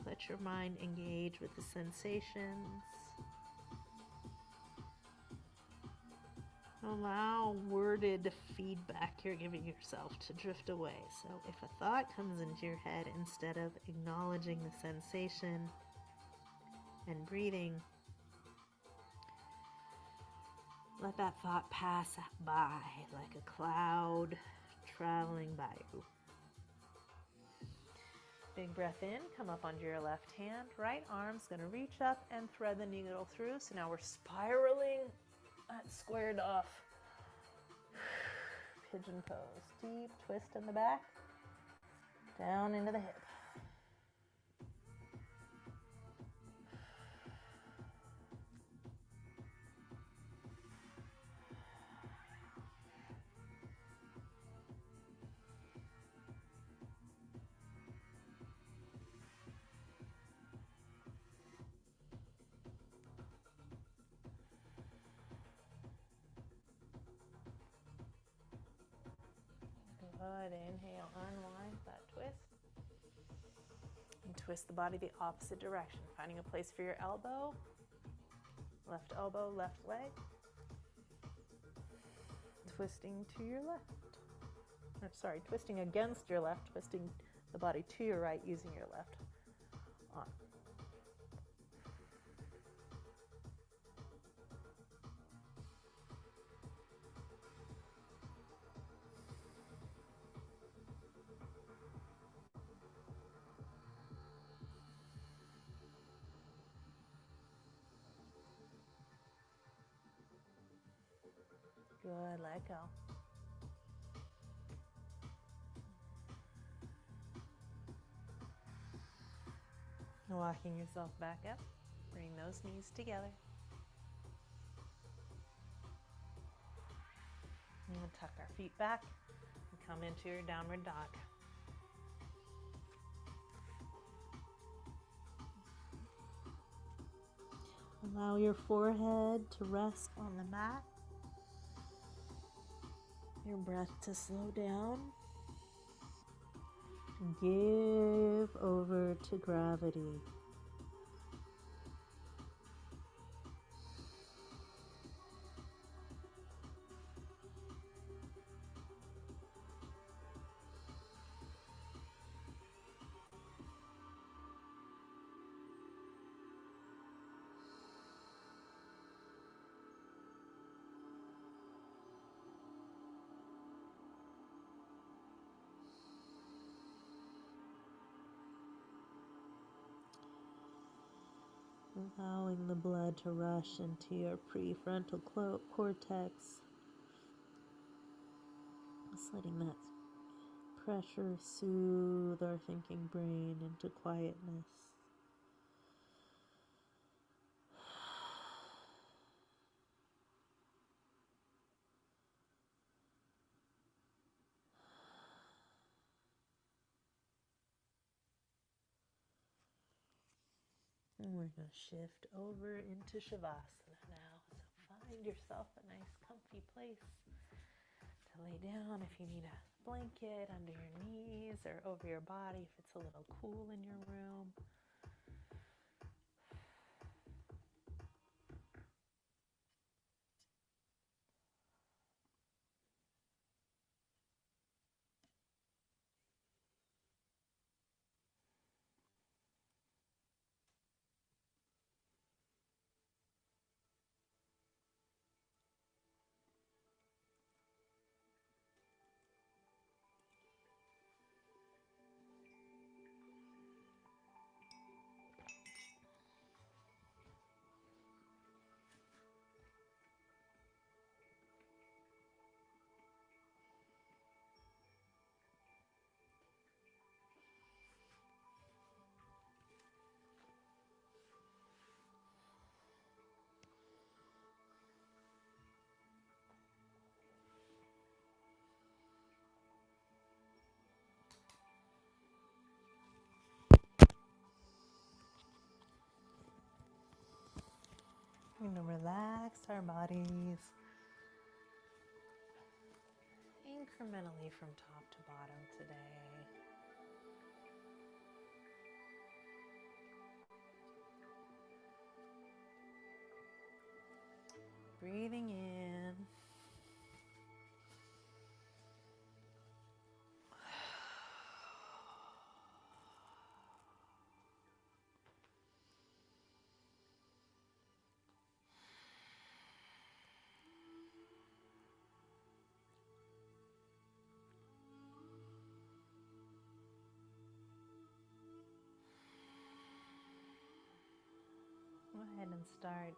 Let your mind engage with the sensations. Allow worded feedback you're giving yourself to drift away. So if a thought comes into your head, instead of acknowledging the sensation and breathing, let that thought pass by like a cloud traveling by you. Big breath in, come up onto your left hand. Right arm's gonna reach up and thread the needle through. So now we're spiraling that squared off pigeon pose. Deep twist in the back, down into the hip. Good. Inhale, unwind that twist. And twist the body the opposite direction. Finding a place for your elbow. Left elbow, left leg. Twisting to your left. Or, sorry, twisting against your left, twisting the body to your right using your left arm. Good, let go. Walking yourself back up. Bring those knees together. And we'll tuck our feet back and come into your downward dog. Allow your forehead to rest on the mat. Your breath to slow down. Give over to gravity. Allowing the blood to rush into your prefrontal cortex. Just letting that pressure soothe our thinking brain into quietness. And we're going to shift over into Shavasana now. So find yourself a nice comfy place to lay down. If you need a blanket under your knees or over your body, if it's a little cool in your room. We're going to relax our bodies incrementally from top to bottom today. Breathing in. Go ahead and start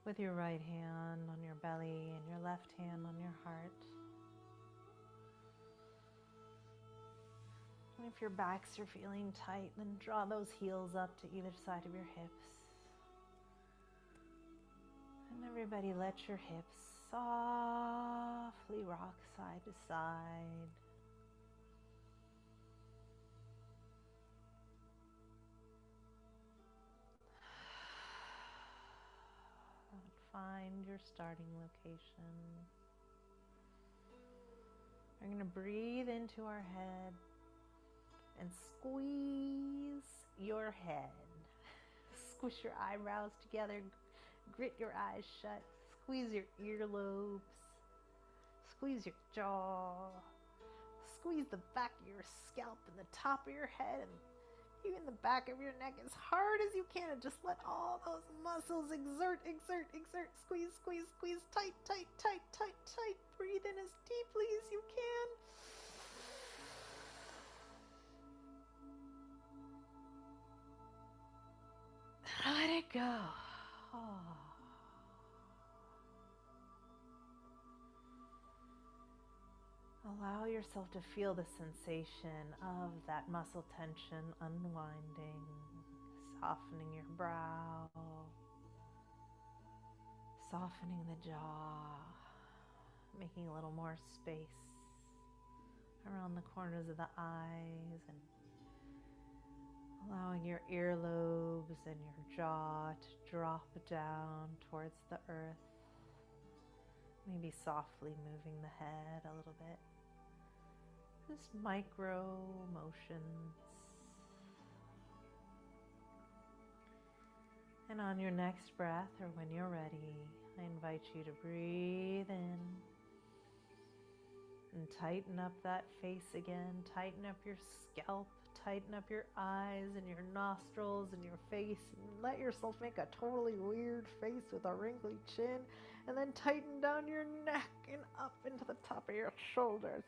with your right hand on your belly and your left hand on your heart. And if your backs are feeling tight, then draw those heels up to either side of your hips. And everybody, let your hips softly rock side to side. Find your starting location. We're going to breathe into our head and squeeze your head. Squish your eyebrows together, grit your eyes shut, squeeze your earlobes, squeeze your jaw, squeeze the back of your scalp and the top of your head and even the back of your neck as hard as you can, and just let all those muscles exert, squeeze, squeeze, squeeze, tight, tight, tight, tight, tight. Breathe in as deeply as you can. Let it go. Oh. Allow yourself to feel the sensation of that muscle tension unwinding, softening your brow, softening the jaw, making a little more space around the corners of the eyes, and allowing your earlobes and your jaw to drop down towards the earth. Maybe softly moving the head a little bit. Just micro motions. And on your next breath, or when you're ready, I invite you to breathe in and tighten up that face again. Tighten up your scalp, tighten up your eyes and your nostrils and your face. And let yourself make a totally weird face with a wrinkly chin. And then tighten down your neck and up into the top of your shoulders.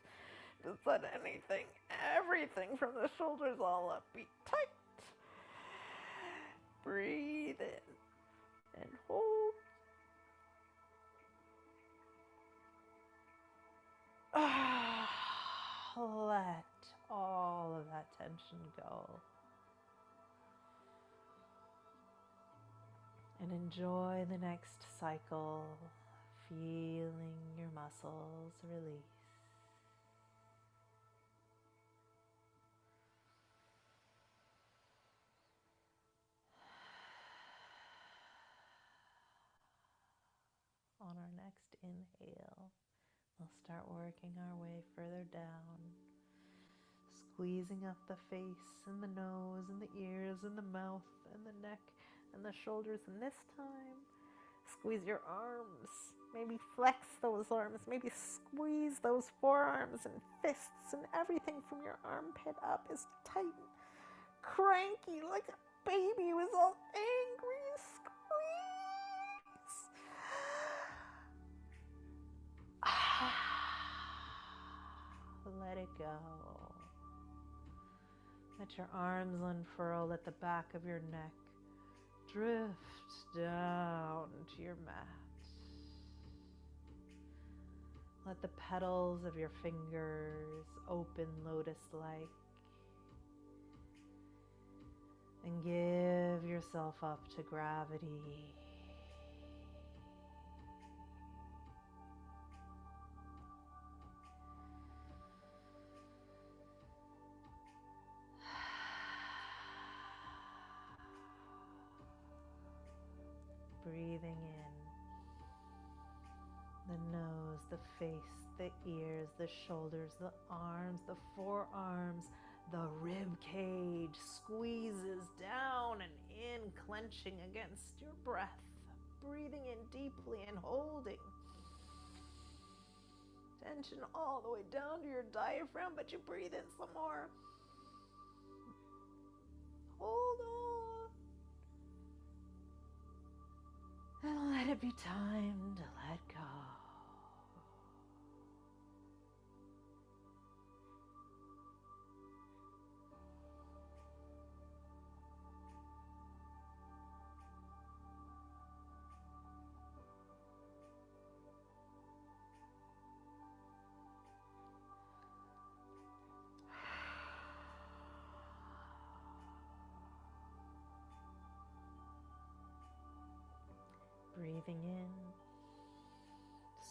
Just let everything from the shoulders all up be tight. Breathe in and hold. Let all of that tension go. And enjoy the next cycle, feeling your muscles release. On our next inhale, we'll start working our way further down, squeezing up the face and the nose and the ears and the mouth and the neck and the shoulders. And this time, squeeze your arms. Maybe flex those arms. Maybe squeeze those forearms and fists, and everything from your armpit up is tight and cranky like a baby who's all angry. Squeeze. Let it go. Let your arms unfurl at the back of your neck. Drift down to your mat. Let the petals of your fingers open lotus-like. And give yourself up to gravity. Breathing in the nose, the face, the ears, the shoulders, the arms, the forearms, the rib cage squeezes down and in, clenching against your breath. Breathing in deeply and holding. Tension all the way down to your diaphragm, but you breathe in some more. Hold on. And let it be time to let go. Breathing in,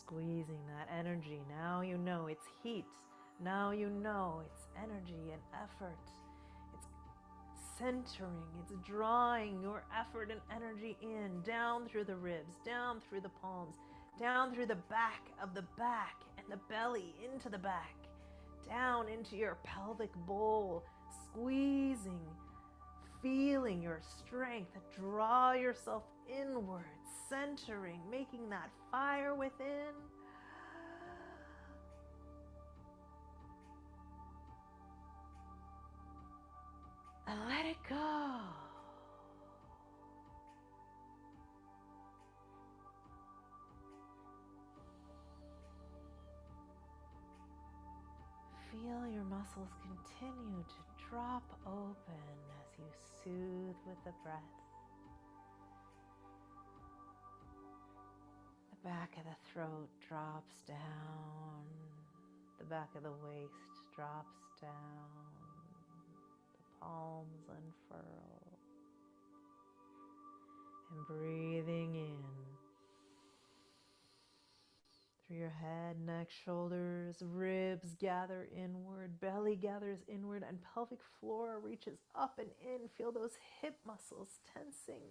squeezing that energy. Now you know it's heat. Now you know it's energy and effort. It's centering, it's drawing your effort and energy in, down through the ribs, down through the palms, down through the back of the back and the belly into the back, down into your pelvic bowl, squeezing, feeling your strength. Draw yourself inward, centering, making that fire within. And let it go. Feel your muscles continue to drop open as you soothe with the breath. The back of the throat drops down. The back of the waist drops down. The palms unfurl. And breathing in through your head, neck, shoulders, ribs gather inward, belly gathers inward, and pelvic floor reaches up and in. Feel those hip muscles tensing.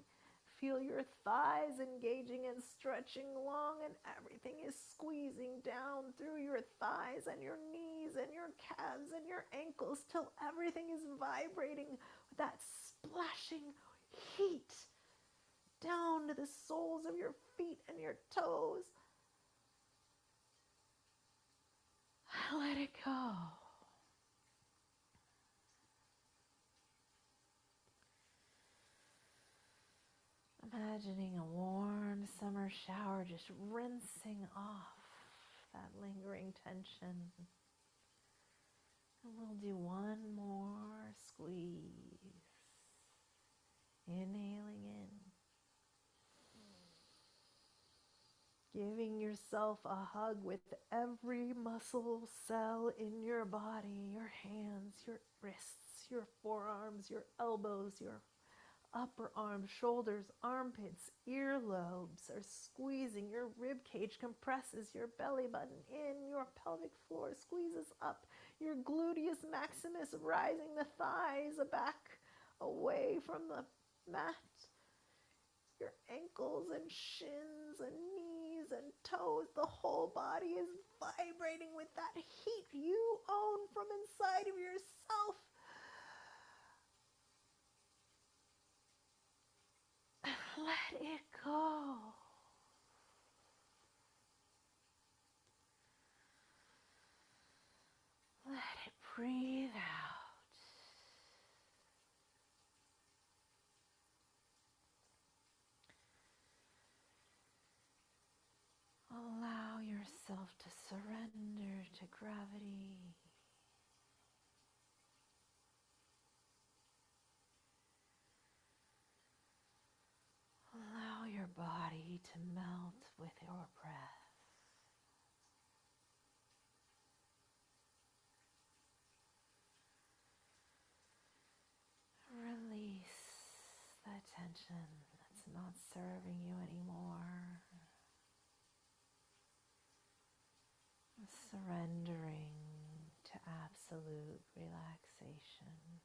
Feel your thighs engaging and stretching long, and everything is squeezing down through your thighs and your knees and your calves and your ankles till everything is vibrating with that splashing heat down to the soles of your feet and your toes. Let it go. Imagining a warm summer shower just rinsing off that lingering tension. And we'll do one more squeeze. Inhaling in. Giving yourself a hug with every muscle cell in your body, your hands, your wrists, your forearms, your elbows, your upper arms, shoulders, armpits, earlobes are squeezing. Your rib cage compresses, your belly button in, your pelvic floor squeezes up, your gluteus maximus rising, the thighs back away from the mat. Your ankles and shins and knees and toes, the whole body is vibrating with that heat you own from inside of yourself. Let it go. Let it breathe out. Allow yourself to surrender to gravity. Allow your body to melt with your breath. Release that tension that's not serving you anymore. Surrendering to absolute relaxation.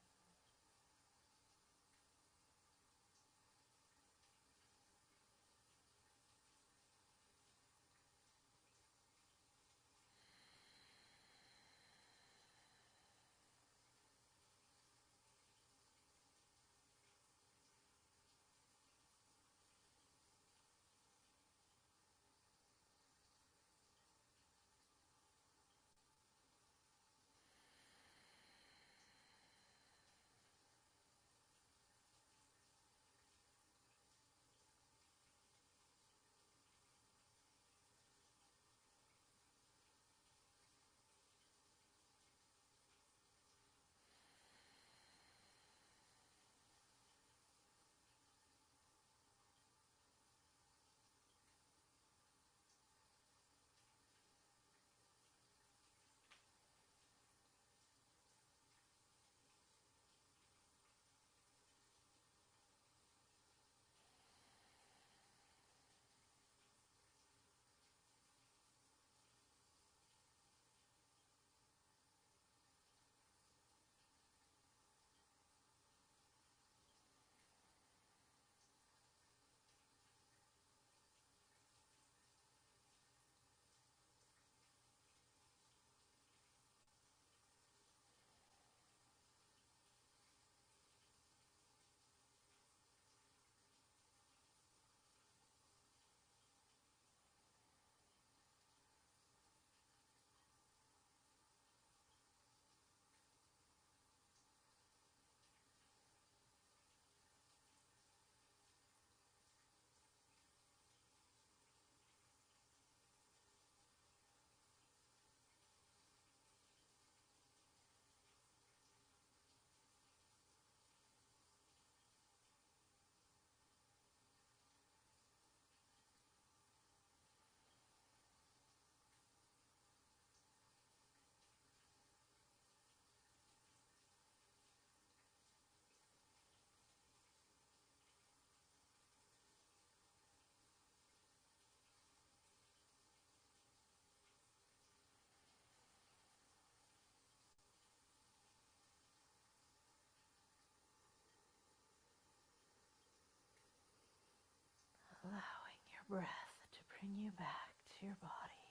breath to bring you back to your body.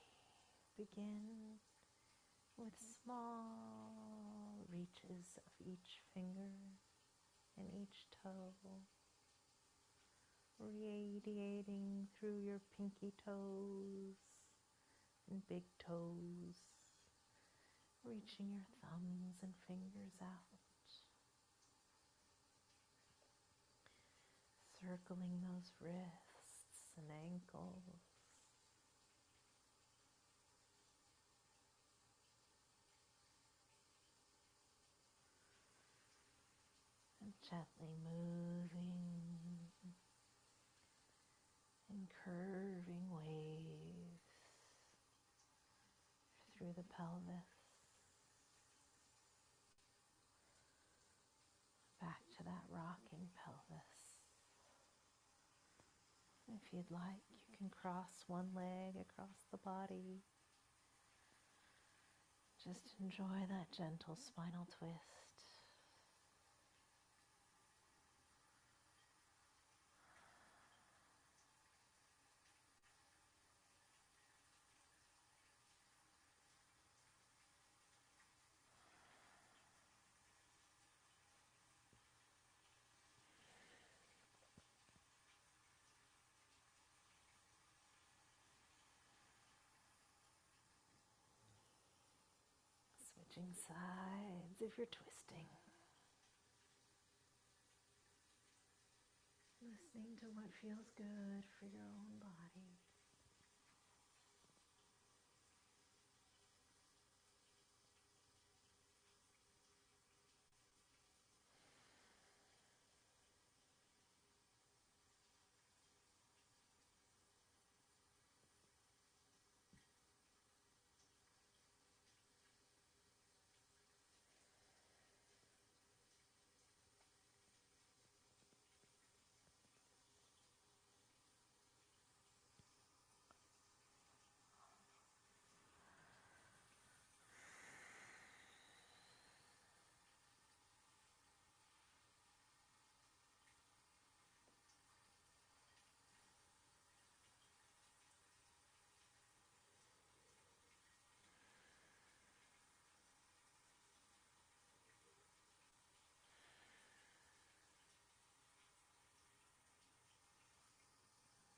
Begin with small reaches of each finger and each toe, radiating through your pinky toes and big toes, reaching your thumbs and fingers out, circling those wrists and ankles, and gently moving in curving waves through the pelvis, back to that rocking pelvis. If you'd like, you can cross one leg across the body. Just enjoy that gentle spinal twist. Switching sides if you're twisting. Listening to what feels good for your own body.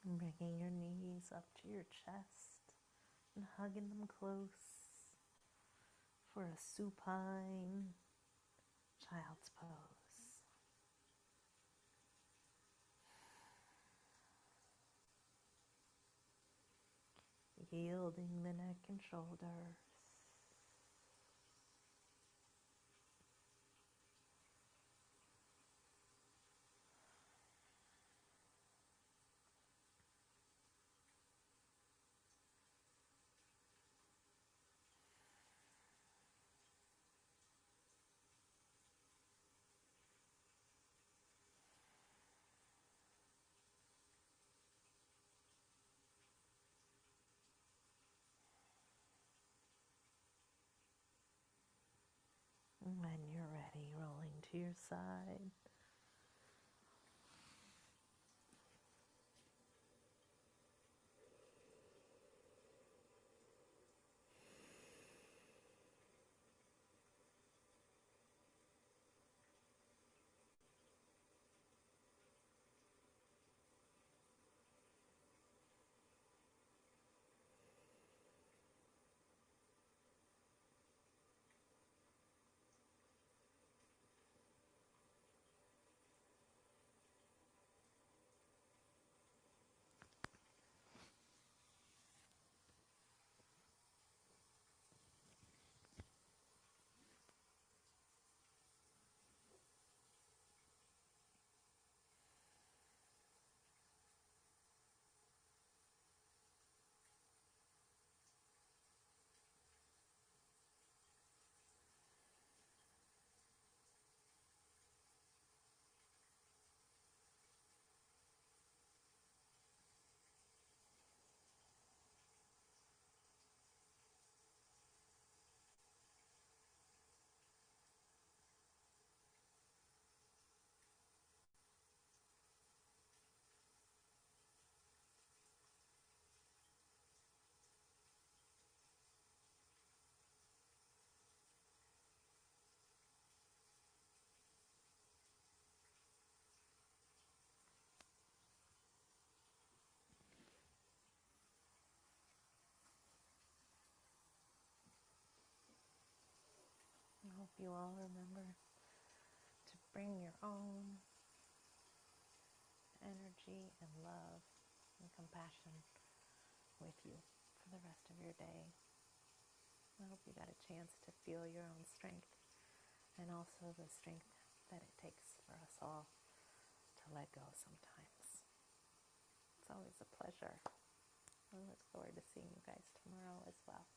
And bringing your knees up to your chest and hugging them close for a supine child's pose. Yielding the neck and shoulders. And when you're ready, rolling to your side. hope you all remember to bring your own energy and love and compassion with you for the rest of your day. I hope you got a chance to feel your own strength and also the strength that it takes for us all to let go sometimes. It's always a pleasure. I look forward to seeing you guys tomorrow as well.